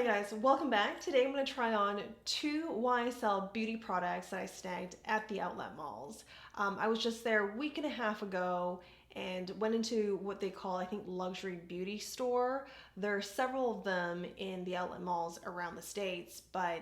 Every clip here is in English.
Hi guys, welcome back. Today I'm going to try on two YSL beauty products that I snagged at the outlet malls. I was just there a week and a half ago and went into what they call, I think, luxury beauty store. There are several of them in the outlet malls around the States, but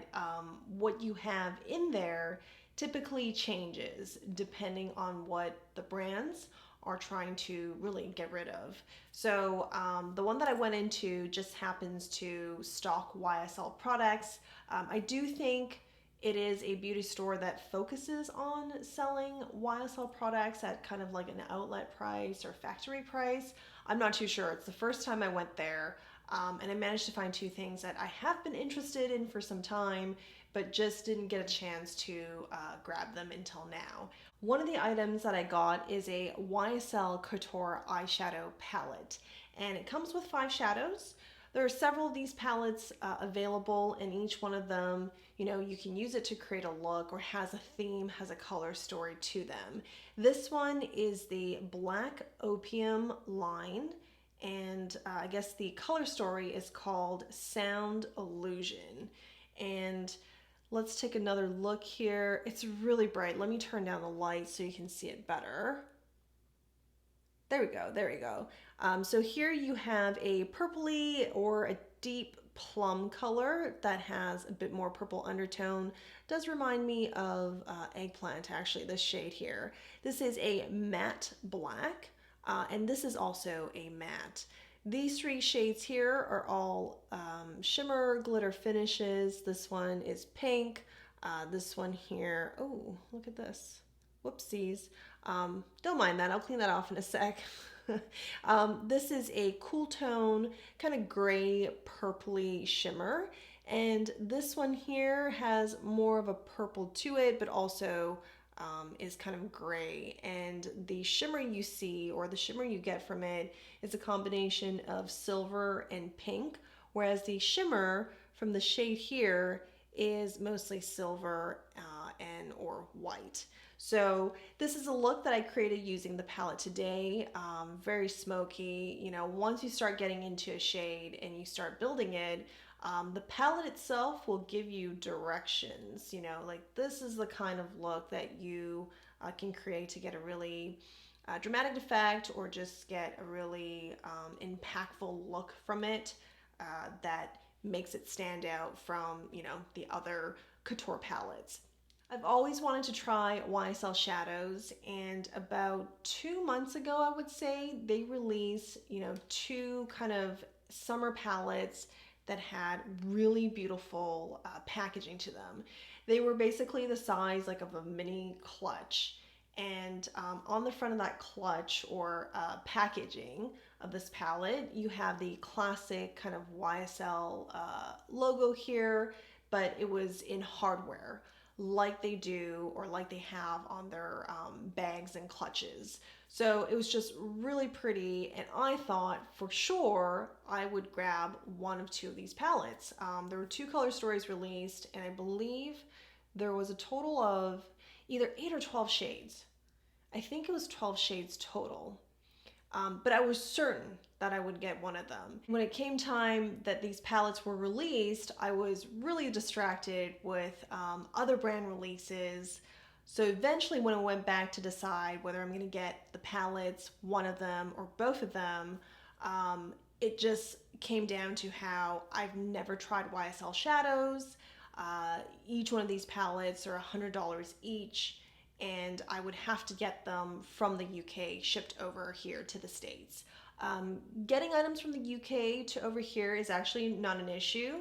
what you have in there typically changes depending on what the brands are trying to really get rid of. So the one that I went into just happens to stock YSL products. I do think it is a beauty store that focuses on selling YSL products at kind of like an outlet price or factory price. I'm not too sure. It's the first time I went there. And I managed to find two things that I have been interested in for some time, but just didn't get a chance to grab them until now. One of the items that I got is a YSL Couture eyeshadow palette, and it comes with 5 shadows. There are several of these palettes available, and each one of them, you can use it to create a look or has a theme, has a color story to them. This one is the Black Opium line, and I guess the color story is called Sound Illusion. And let's take another look here. It's really bright. Let me turn down the light so you can see it better. There we go, there we go. So here you have a purpley or a deep plum color that has a bit more purple undertone. Does remind me of eggplant, actually, this shade here. This is a matte black, and this is also a matte. These 3 shades here are all shimmer glitter finishes. This one is pink. This one here, oh, look at this. Whoopsies. Don't mind that. I'll clean that off in a sec. This is a cool tone, kind of gray, purpley shimmer. And this one here has more of a purple to it, but also is kind of gray, and the shimmer you see, or the shimmer you get from it, is a combination of silver and pink, whereas the shimmer from the shade here is mostly silver and or white. So this is a look that I created using the palette today. Very smoky. Once you start getting into a shade and you start building it, the palette itself will give you directions, like this is the kind of look that you can create to get a really dramatic effect, or just get a really impactful look from it that makes it stand out from, the other couture palettes. I've always wanted to try YSL shadows, and about 2 months ago, I would say, they released, 2 kind of summer palettes that had really beautiful packaging to them. They were basically the size like of a mini clutch, and on the front of that clutch or packaging of this palette, you have the classic kind of YSL logo here, but it was in hardware, like they do or like they have on their bags and clutches. So it was just really pretty, and I thought for sure I would grab one of 2 of these palettes. There were 2 color stories released, and I believe there was a total of either 8 or 12 shades. I think it was 12 shades total. But I was certain that I would get one of them. When it came time that these palettes were released, I was really distracted with other brand releases. So eventually, when I went back to decide whether I'm going to get the palettes, one of them or both of them, it just came down to how I've never tried YSL shadows. Each one of these palettes are $100 each, and I would have to get them from the UK shipped over here to the States. Getting items from the UK to over here is actually not an issue,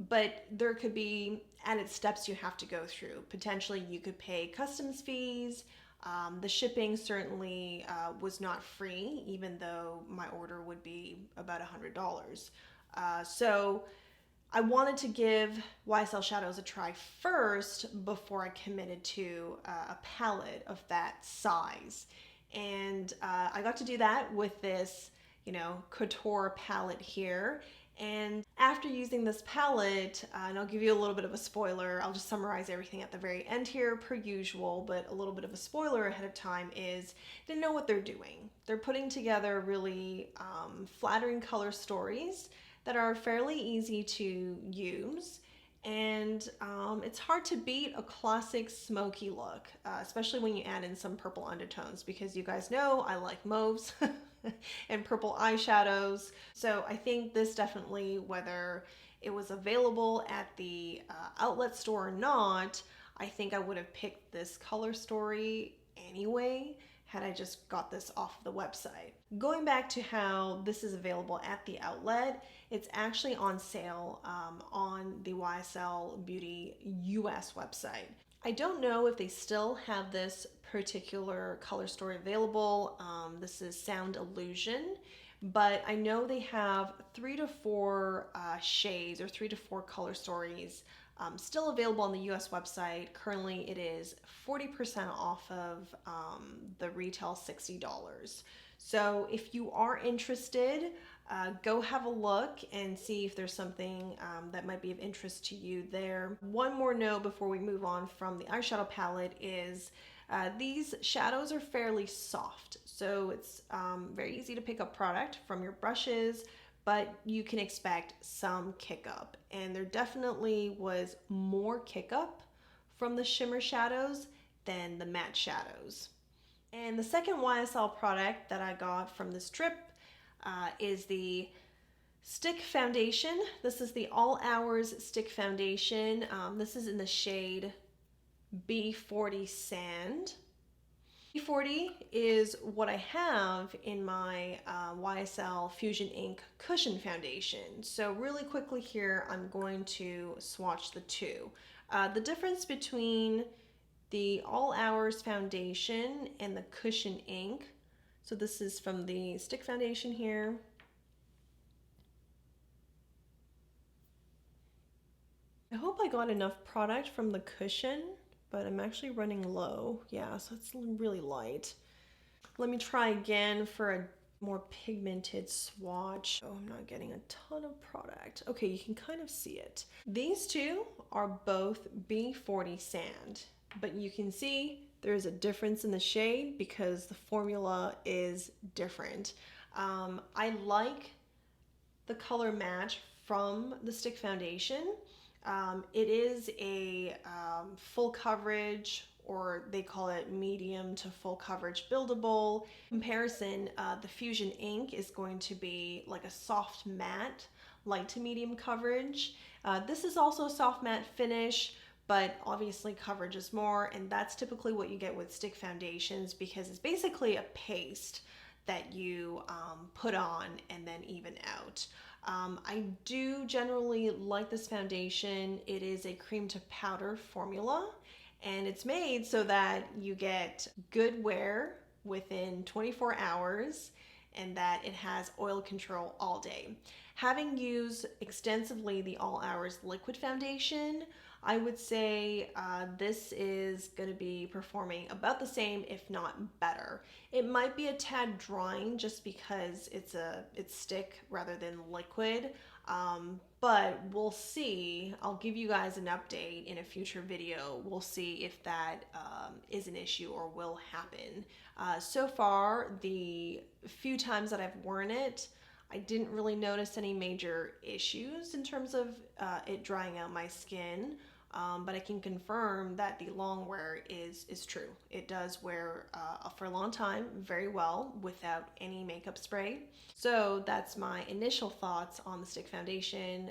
but there could be added steps you have to go through. Potentially you could pay customs fees. The shipping certainly was not free, even though my order would be about $100. So I wanted to give YSL Shadows a try first before I committed to a palette of that size. And I got to do that with this, couture palette here. And after using this palette, and I'll give you a little bit of a spoiler, I'll just summarize everything at the very end here per usual, but a little bit of a spoiler ahead of time is they know what they're doing. They're putting together really flattering color stories that are fairly easy to use. And it's hard to beat a classic smoky look, especially when you add in some purple undertones, because you guys know I like mauves and purple eyeshadows. So I think this definitely, whether it was available at the outlet store or not, I think I would have picked this color story anyway had I just got this off the website. Going back to how this is available at the outlet, it's actually on sale on the YSL Beauty US website. I don't know if they still have this particular color story available. This is Sound Illusion, but I know they have 3 to 4 shades or 3 to 4 color stories still available on the US website. Currently it is 40% off of the retail $60. So if you are interested, go have a look and see if there's something that might be of interest to you there. One more note before we move on from the eyeshadow palette is these shadows are fairly soft. So it's very easy to pick up product from your brushes, but you can expect some kick up. And there definitely was more kick up from the shimmer shadows than the matte shadows. And the second YSL product that I got from this trip is the stick foundation. This is the All Hours stick foundation. This is in the shade B40 Sand. B40 is what I have in my YSL Fusion Ink Cushion Foundation. So really quickly here, I'm going to swatch the two. The difference between the All Hours foundation and the Cushion Ink, so this is from the stick foundation here. I hope I got enough product from the cushion, but I'm actually running low. Yeah, so it's really light. Let me try again for a more pigmented swatch. Oh, I'm not getting a ton of product. Okay, you can kind of see it. These two are both B40 Sand, but you can see there's a difference in the shade because the formula is different. I like the color match from the stick foundation. It is a full coverage, or they call it medium to full coverage buildable. In comparison, the Fusion Ink is going to be like a soft matte, light to medium coverage. This is also a soft matte finish, but obviously coverage is more, and that's typically what you get with stick foundations because it's basically a paste that you put on and then even out. I do generally like this foundation. It is a cream to powder formula, and it's made so that you get good wear within 24 hours and that it has oil control all day. Having used extensively the All Hours liquid foundation, I would say this is going to be performing about the same, if not better. It might be a tad drying just because it's stick rather than liquid, but we'll see. I'll give you guys an update in a future video. We'll see if that is an issue or will happen. So far, the few times that I've worn it, I didn't really notice any major issues in terms of it drying out my skin. But I can confirm that the long wear is true. It does wear for a long time very well without any makeup spray. So that's my initial thoughts on the stick foundation.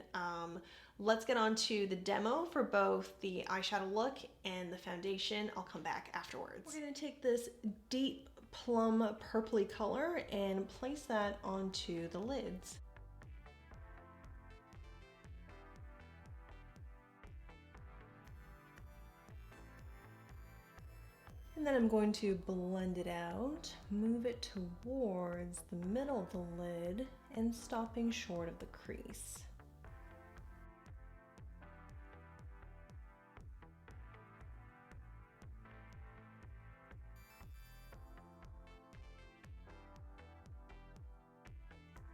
Let's get on to the demo for both the eyeshadow look and the foundation. I'll come back afterwards. We're going to take this deep plum purpley color and place that onto the lids. And then I'm going to blend it out, move it towards the middle of the lid, and stopping short of the crease.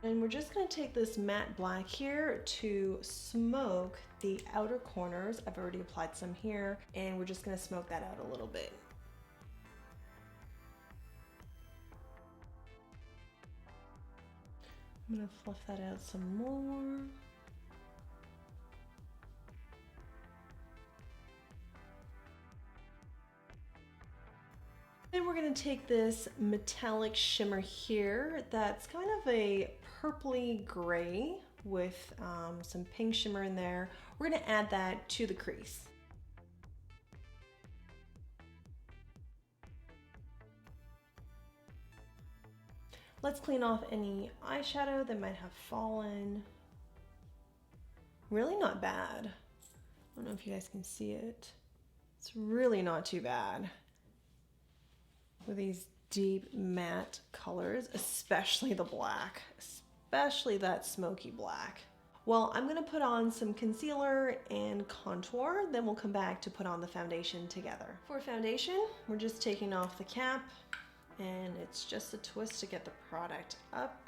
And we're just going to take this matte black here to smoke the outer corners. I've already applied some here, and we're just going to smoke that out a little bit. I'm gonna fluff that out some more. Then we're going to take this metallic shimmer here that's kind of a purpley gray with some pink shimmer in there. We're going to add that to the crease. Let's clean off any eyeshadow that might have fallen. Really not bad. I don't know if you guys can see it. It's really not too bad. With these deep matte colors, especially the black, especially that smoky black. Well, I'm gonna put on some concealer and contour, then we'll come back to put on the foundation together. For foundation, we're just taking off the cap, and it's just a twist to get the product up.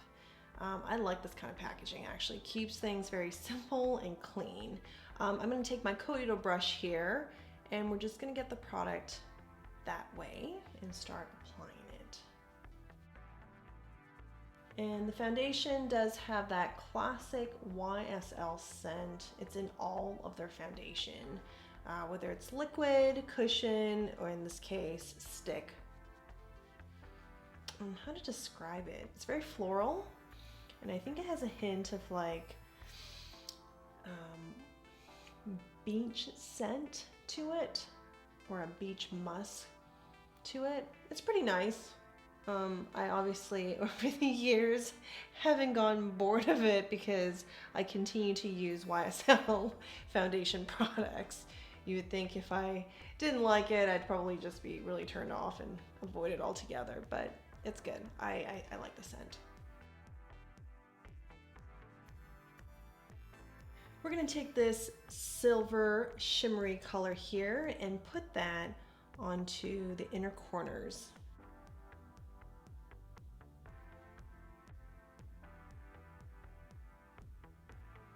I like this kind of packaging actually. Keeps things very simple and clean. I'm gonna take my Coat brush here, and we're just gonna get the product that way and start applying it. And the foundation does have that classic YSL scent. It's in all of their foundation, whether it's liquid, cushion, or in this case, stick. And how to describe it? It's very floral, and I think it has a hint of like beach scent to it, or a beach musk to it. It's pretty nice. I obviously over the years haven't gotten bored of it because I continue to use YSL foundation products. You would think if I didn't like it, I'd probably just be really turned off and avoid it altogether, but it's good. I like the scent. We're gonna take this silver shimmery color here and put that onto the inner corners.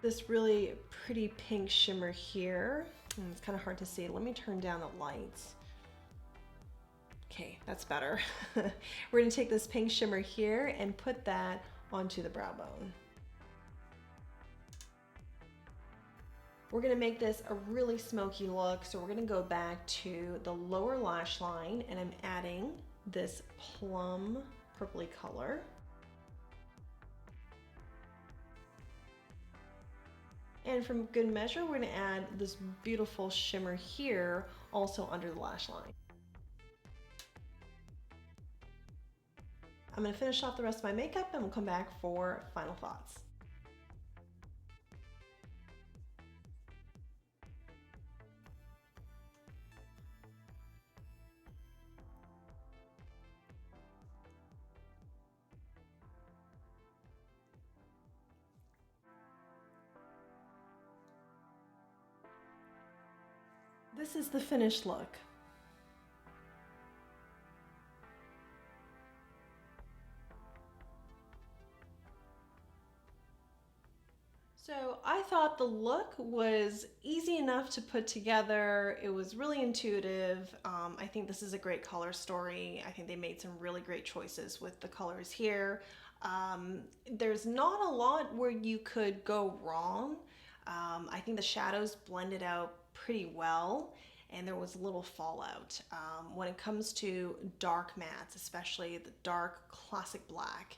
This really pretty pink shimmer here. It's kind of hard to see. Let me turn down the lights. Okay, that's better. We're gonna take this pink shimmer here and put that onto the brow bone. We're gonna make this a really smoky look, so we're gonna go back to the lower lash line, and I'm adding this plum purpley color. And from good measure, we're gonna add this beautiful shimmer here, also under the lash line. I'm gonna finish off the rest of my makeup and we'll come back for final thoughts. This is the finished look. So I thought the look was easy enough to put together. It was really intuitive. I think this is a great color story. I think they made some really great choices with the colors here. There's not a lot where you could go wrong. I think the shadows blended out pretty well, and there was little fallout. When it comes to dark mattes, especially the dark classic black,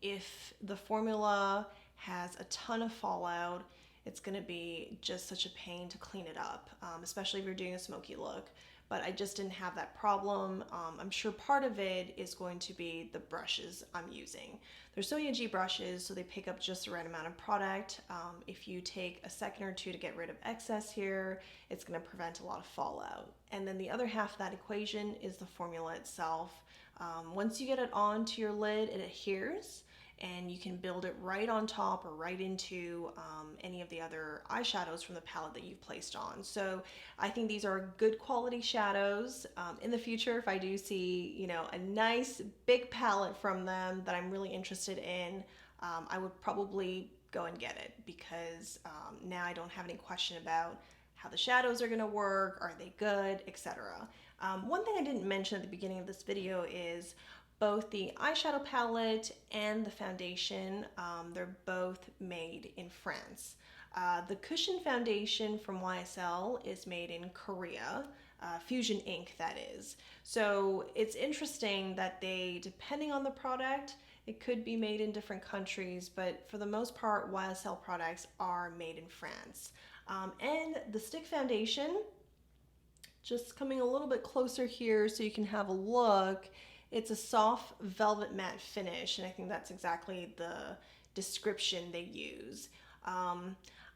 if the formula has a ton of fallout, it's gonna be just such a pain to clean it up, especially if you're doing a smoky look. But I just didn't have that problem. I'm sure part of it is going to be the brushes I'm using. They're Sonia G brushes, so they pick up just the right amount of product. If you take a second or two to get rid of excess here, it's gonna prevent a lot of fallout. And then the other half of that equation is the formula itself. Once you get it onto your lid, it adheres, and you can build it right on top or right into any of the other eyeshadows from the palette that you've placed on. So I think these are good quality shadows. In the future, if I do see, you know, a nice big palette from them that I'm really interested in, I would probably go and get it, because now I don't have any question about how the shadows are gonna work, are they good, etc. One thing I didn't mention at the beginning of this video is both the eyeshadow palette and the foundation, they're both made in France. The cushion foundation from YSL is made in Korea, Fusion Ink that is. So it's interesting that they, depending on the product, it could be made in different countries, but for the most part, YSL products are made in France. And the stick foundation, just coming a little bit closer here so you can have a look, it's a soft velvet matte finish, and I think that's exactly the description they use.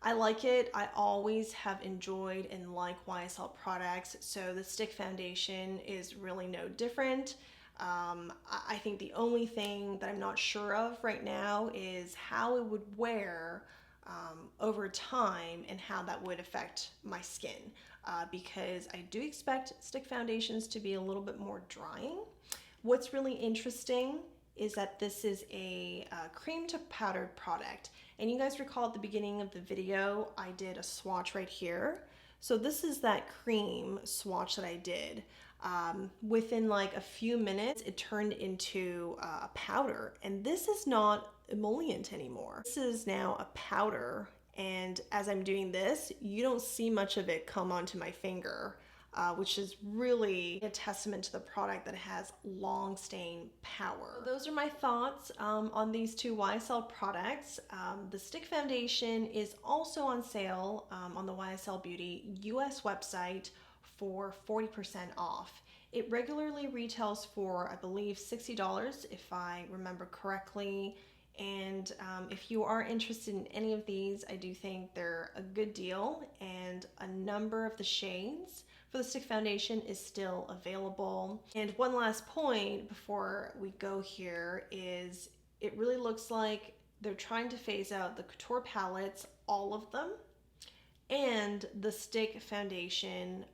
I like it. I always have enjoyed and like YSL products, so the stick foundation is really no different. I think the only thing that I'm not sure of right now is how it would wear over time and how that would affect my skin, because I do expect stick foundations to be a little bit more drying. What's really interesting is that this is a cream to powdered product. And you guys recall at the beginning of the video, I did a swatch right here. So this is that cream swatch that I did. Within like a few minutes, it turned into a powder. And this is not emollient anymore. This is now a powder. And as I'm doing this, you don't see much of it come onto my finger. Which is really a testament to the product that it has long staying power. Those are my thoughts on these two YSL products. The stick foundation is also on sale on the YSL Beauty US website for 40% off. It regularly retails for, I believe, $60 if I remember correctly. And if you are interested in any of these, I do think they're a good deal, and a number of the shades for the stick foundation is still available. And one last point before we go here is it really looks like they're trying to phase out the couture palettes, all of them, and the stick foundation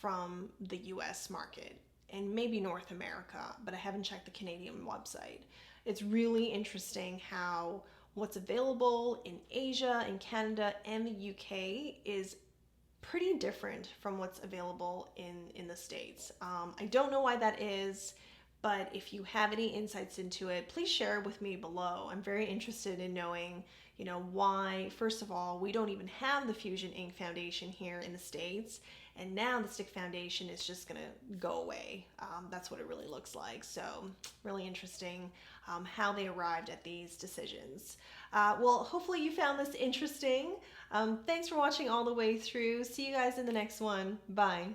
from the US market and maybe North America, but I haven't checked the Canadian website. It's really interesting how what's available in Asia, in Canada, and the UK is pretty different from what's available in the States. I don't know why that is, but if you have any insights into it, please share with me below. I'm very interested in knowing, why, first of all, we don't even have the Fusion Ink foundation here in the States, and now the stick foundation is just gonna go away. That's what it really looks like. So really interesting how they arrived at these decisions. Well, hopefully you found this interesting. Thanks for watching all the way through. See you guys in the next one. Bye.